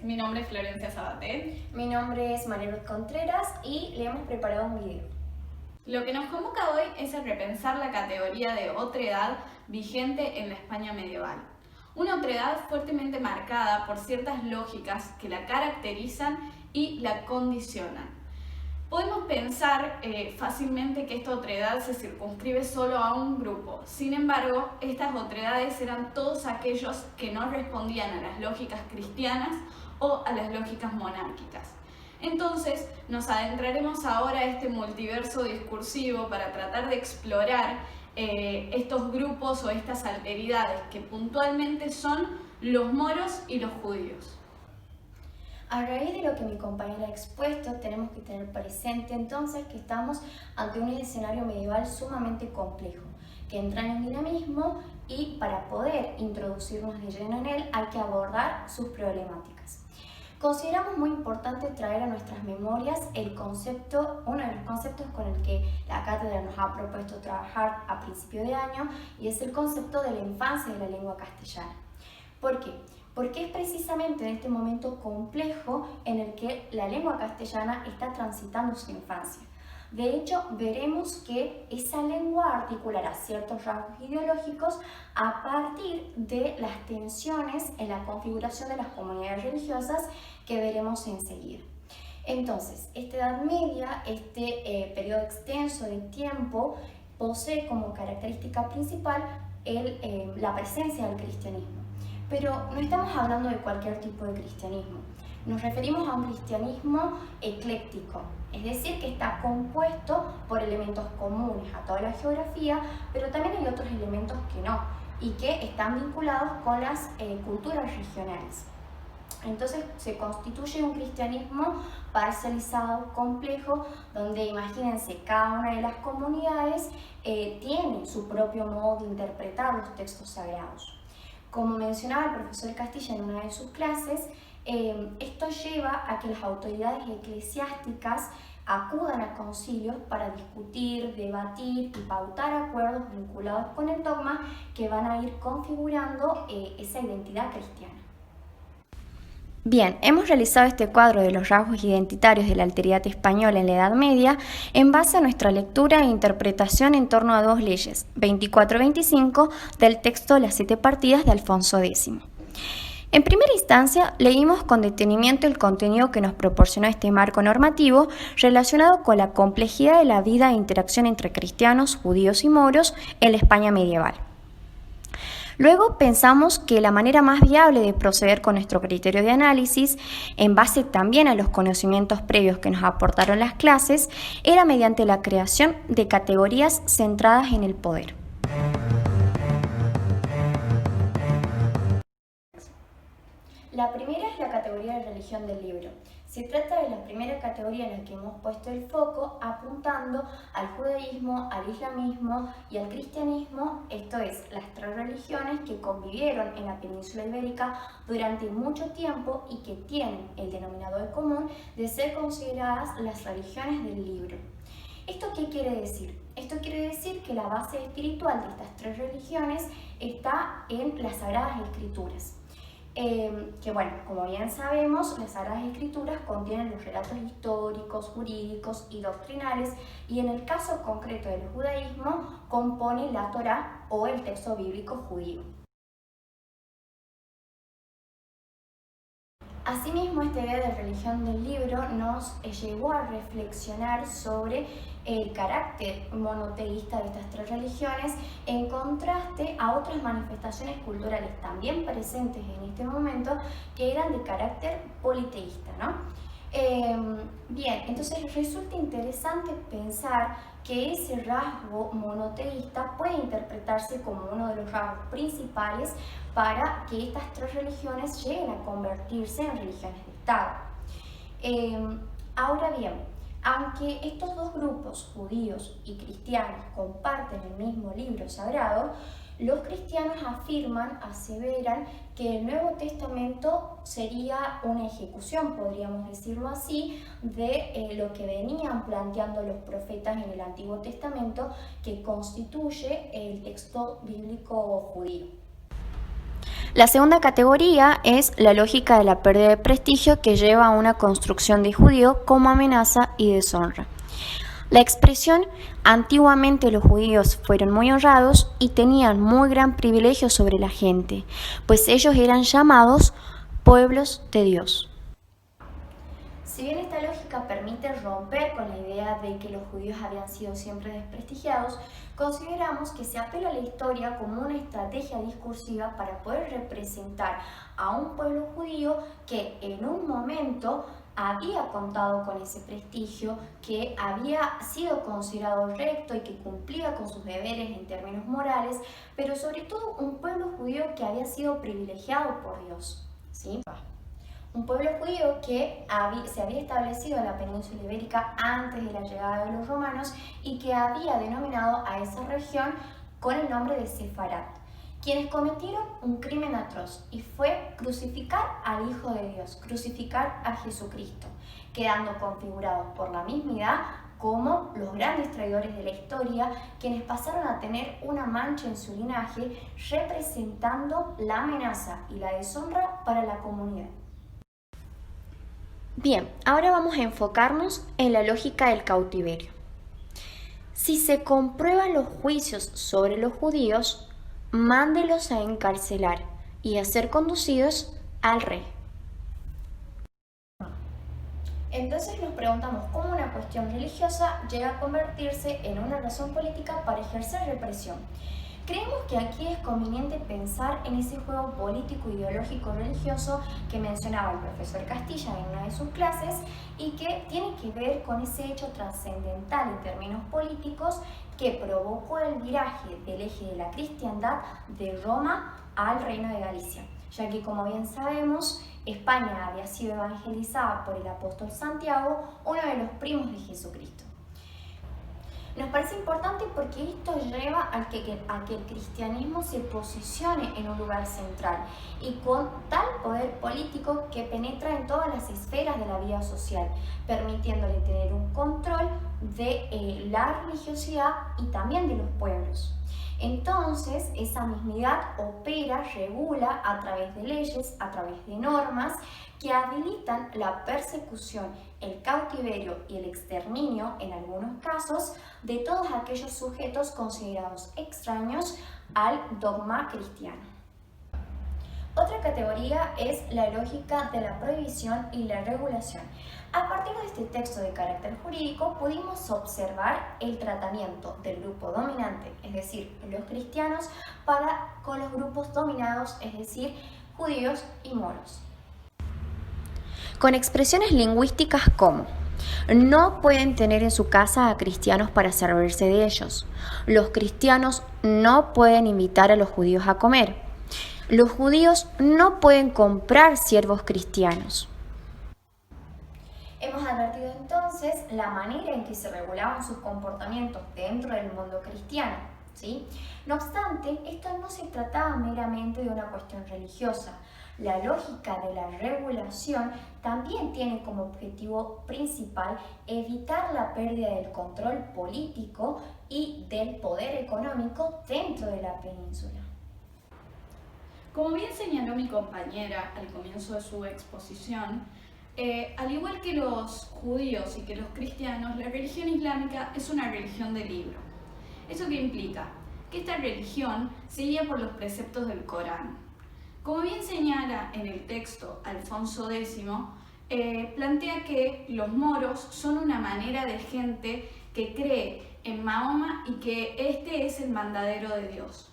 Mi nombre es Florencia Sabaté. Mi nombre es María Ruth Contreras y le hemos preparado un video. Lo que nos convoca hoy es a repensar la categoría de otredad vigente en la España medieval. Una otredad fuertemente marcada por ciertas lógicas que la caracterizan y la condicionan. Podemos pensar fácilmente que esta otredad se circunscribe solo a un grupo. Sin embargo, estas otredades eran todos aquellos que no respondían a las lógicas cristianas o a las lógicas monárquicas. Entonces, nos adentraremos ahora a este multiverso discursivo para tratar de explorar estos grupos o estas alteridades que puntualmente son los moros y los judíos. A raíz de lo que mi compañera ha expuesto, tenemos que tener presente entonces que estamos ante un escenario medieval sumamente complejo, que entra en dinamismo y para poder introducirnos de lleno en él hay que abordar sus problemáticas. Consideramos muy importante traer a nuestras memorias uno de los conceptos con el que la cátedra nos ha propuesto trabajar a principio de año, y es el concepto de la infancia de la lengua castellana. ¿Por qué? Porque es precisamente en este momento complejo en el que la lengua castellana está transitando su infancia. De hecho, veremos que esa lengua articulará ciertos rasgos ideológicos a partir de las tensiones en la configuración de las comunidades religiosas que veremos enseguida. Entonces, esta Edad Media, este periodo extenso de tiempo, posee como característica principal la presencia del cristianismo. Pero no estamos hablando de cualquier tipo de cristianismo. Nos referimos a un cristianismo ecléctico, es decir, que está compuesto por elementos comunes a toda la geografía, pero también hay otros elementos que no, y que están vinculados con las culturas regionales. Entonces se constituye un cristianismo parcializado, complejo, donde imagínense, cada una de las comunidades tiene su propio modo de interpretar los textos sagrados. Como mencionaba el profesor Castilla en una de sus clases, esto lleva a que las autoridades eclesiásticas acudan a concilios para discutir, debatir y pautar acuerdos vinculados con el dogma que van a ir configurando esa identidad cristiana. Bien, hemos realizado este cuadro de los rasgos identitarios de la alteridad española en la Edad Media en base a nuestra lectura e interpretación en torno a dos leyes, 24 y 25, del texto Las Siete Partidas de Alfonso X. En primera instancia, leímos con detenimiento el contenido que nos proporcionó este marco normativo relacionado con la complejidad de la vida e interacción entre cristianos, judíos y moros en la España medieval. Luego pensamos que la manera más viable de proceder con nuestro criterio de análisis, en base también a los conocimientos previos que nos aportaron las clases, era mediante la creación de categorías centradas en el poder. La primera es la categoría de religión del libro. Se trata de la primera categoría en la que hemos puesto el foco apuntando al judaísmo, al islamismo y al cristianismo, esto es, las tres religiones que convivieron en la península ibérica durante mucho tiempo y que tienen el denominador común de ser consideradas las religiones del libro. ¿Esto qué quiere decir? Esto quiere decir que la base espiritual de estas tres religiones está en las Sagradas Escrituras. Que bueno, como bien sabemos, las Sagradas Escrituras contienen los relatos históricos, jurídicos y doctrinales, y en el caso concreto del judaísmo compone la Torá o el texto bíblico judío. Asimismo, esta idea de religión del libro nos llevó a reflexionar sobre el carácter monoteísta de estas tres religiones en contraste a otras manifestaciones culturales también presentes en este momento que eran de carácter politeísta, ¿no? Bien, entonces resulta interesante pensar que ese rasgo monoteísta puede interpretarse como uno de los rasgos principales para que estas tres religiones lleguen a convertirse en religiones de Estado. Ahora bien, aunque estos dos grupos, judíos y cristianos, comparten el mismo libro sagrado, los cristianos aseveran que el Nuevo Testamento sería una ejecución, podríamos decirlo así, de lo que venían planteando los profetas en el Antiguo Testamento, que constituye el texto bíblico judío. La segunda categoría es la lógica de la pérdida de prestigio que lleva a una construcción de judío como amenaza y deshonra. La expresión antiguamente los judíos fueron muy honrados y tenían muy gran privilegio sobre la gente, pues ellos eran llamados pueblos de Dios. Si bien esta lógica permite romper con la idea de que los judíos habían sido siempre desprestigiados, consideramos que se apela a la historia como una estrategia discursiva para poder representar a un pueblo judío que en un momento había contado con ese prestigio, que había sido considerado recto y que cumplía con sus deberes en términos morales, pero sobre todo un pueblo judío que había sido privilegiado por Dios, ¿sí? Un pueblo judío que se había establecido en la península ibérica antes de la llegada de los romanos y que había denominado a esa región con el nombre de Sefarat, quienes cometieron un crimen atroz y fue crucificar al Hijo de Dios, crucificar a Jesucristo, quedando configurados por la mismidad como los grandes traidores de la historia, quienes pasaron a tener una mancha en su linaje representando la amenaza y la deshonra para la comunidad. Bien, ahora vamos a enfocarnos en la lógica del cautiverio. Si se comprueban los juicios sobre los judíos, mándelos a encarcelar y a ser conducidos al rey. Entonces nos preguntamos cómo una cuestión religiosa llega a convertirse en una razón política para ejercer represión. Creemos que aquí es conveniente pensar en ese juego político, ideológico, religioso que mencionaba el profesor Castilla en una de sus clases y que tiene que ver con ese hecho trascendental en términos políticos que provocó el viraje del eje de la cristiandad de Roma al Reino de Galicia, ya que, como bien sabemos, España había sido evangelizada por el apóstol Santiago, uno de los primos de Jesucristo. Nos parece importante porque esto lleva a que el cristianismo se posicione en un lugar central y con tal poder político que penetra en todas las esferas de la vida social, permitiéndole tener un control de la religiosidad y también de los pueblos. Entonces, esa mismidad opera, regula a través de leyes, a través de normas que habilitan la persecución, el cautiverio y el exterminio, en algunos casos, de todos aquellos sujetos considerados extraños al dogma cristiano. Otra categoría es la lógica de la prohibición y la regulación. A partir de este texto de carácter jurídico pudimos observar el tratamiento del grupo dominante, es decir, los cristianos, con los grupos dominados, es decir, judíos y moros. Con expresiones lingüísticas como: no pueden tener en su casa a cristianos para servirse de ellos. Los cristianos no pueden invitar a los judíos a comer. Los judíos no pueden comprar siervos cristianos. Hemos advertido entonces la manera en que se regulaban sus comportamientos dentro del mundo cristiano, ¿sí? No obstante, esto no se trataba meramente de una cuestión religiosa. La lógica de la regulación también tiene como objetivo principal evitar la pérdida del control político y del poder económico dentro de la península. Como bien señaló mi compañera al comienzo de su exposición, al igual que los judíos y que los cristianos, la religión islámica es una religión de libro. ¿Eso qué implica? Que esta religión se guía por los preceptos del Corán. Como bien señala en el texto Alfonso X, plantea que los moros son una manera de gente que cree en Mahoma y que este es el mandadero de Dios.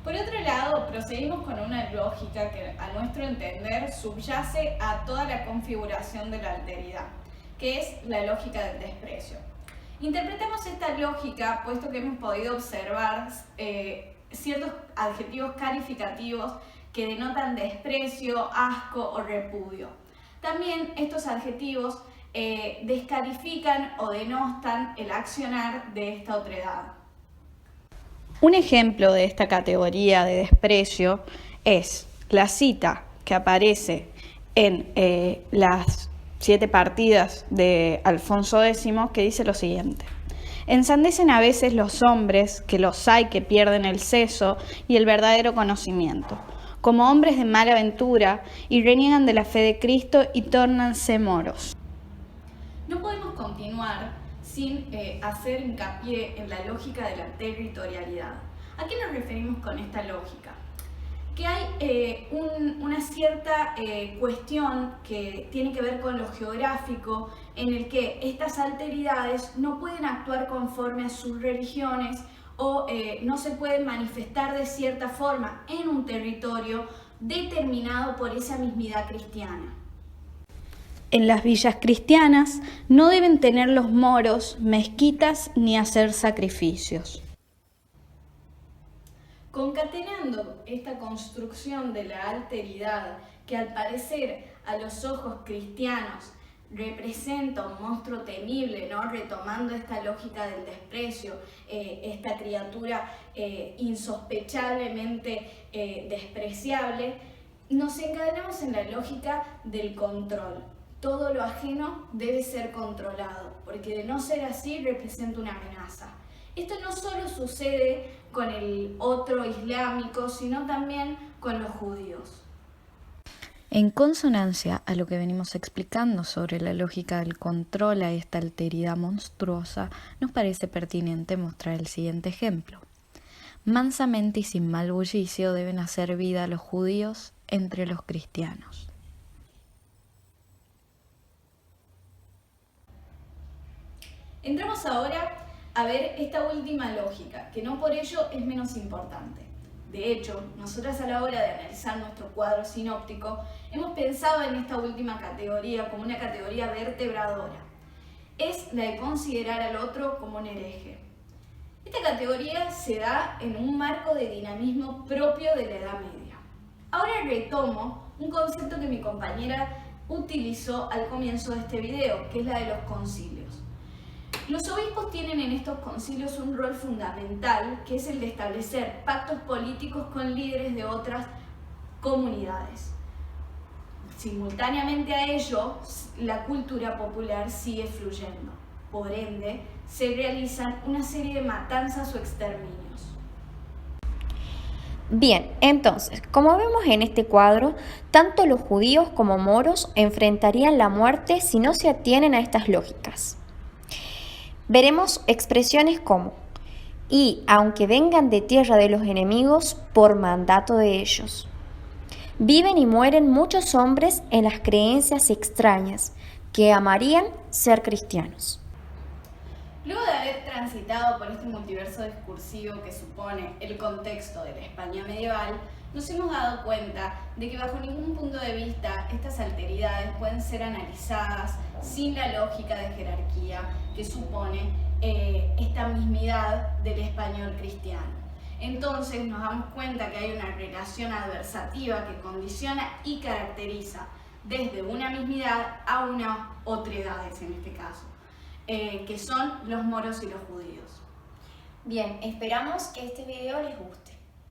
Por otro lado, proseguimos con una lógica que, a nuestro entender, subyace a toda la configuración de la alteridad, que es la lógica del desprecio. Interpretemos esta lógica, puesto que hemos podido observar ciertos adjetivos calificativos que denotan desprecio, asco o repudio. También estos adjetivos descalifican o denostan el accionar de esta otredad. Un ejemplo de esta categoría de desprecio es la cita que aparece en las 7 partidas de Alfonso X, que dice lo siguiente: Ensandecen a veces los hombres, que los hay que pierden el seso y el verdadero conocimiento, como hombres de mala aventura, y reniegan de la fe de Cristo y tórnanse moros. No podemos continuar sin hacer hincapié en la lógica de la territorialidad. ¿A qué nos referimos con esta lógica? Que hay una cierta cuestión que tiene que ver con lo geográfico, en el que estas alteridades no pueden actuar conforme a sus religiones o no se pueden manifestar de cierta forma en un territorio determinado por esa mismidad cristiana. En las villas cristianas no deben tener los moros mezquitas ni hacer sacrificios. Concatenando esta construcción de la alteridad, que al parecer a los ojos cristianos representa un monstruo temible, ¿no? Retomando esta lógica del desprecio, esta criatura insospechablemente despreciable, nos encadenamos en la lógica del control. Todo lo ajeno debe ser controlado, porque de no ser así representa una amenaza. Esto no solo sucede con el otro islámico, sino también con los judíos. En consonancia a lo que venimos explicando sobre la lógica del control a esta alteridad monstruosa, nos parece pertinente mostrar el siguiente ejemplo. Mansamente y sin mal bullicio deben hacer vida los judíos entre los cristianos. Entramos ahora a ver esta última lógica, que no por ello es menos importante. De hecho, nosotras a la hora de analizar nuestro cuadro sinóptico, hemos pensado en esta última categoría como una categoría vertebradora. Es la de considerar al otro como un hereje. Esta categoría se da en un marco de dinamismo propio de la Edad Media. Ahora retomo un concepto que mi compañera utilizó al comienzo de este video, que es la de los concilios. Los obispos tienen en estos concilios un rol fundamental, que es el de establecer pactos políticos con líderes de otras comunidades. Simultáneamente a ello, la cultura popular sigue fluyendo. Por ende, se realizan una serie de matanzas o exterminios. Bien, entonces, como vemos en este cuadro, tanto los judíos como moros enfrentarían la muerte si no se atienen a estas lógicas. Veremos expresiones como, y aunque vengan de tierra de los enemigos, por mandato de ellos. Viven y mueren muchos hombres en las creencias extrañas, que amarían ser cristianos. Luego de haber transitado por este multiverso discursivo que supone el contexto de la España medieval, nos hemos dado cuenta de que bajo ningún punto de vista estas alteridades pueden ser analizadas sin la lógica de jerarquía que supone esta mismidad del español cristiano. Entonces nos damos cuenta que hay una relación adversativa que condiciona y caracteriza desde una mismidad a una otredades en este caso, que son los moros y los judíos. Bien, esperamos que este video les guste.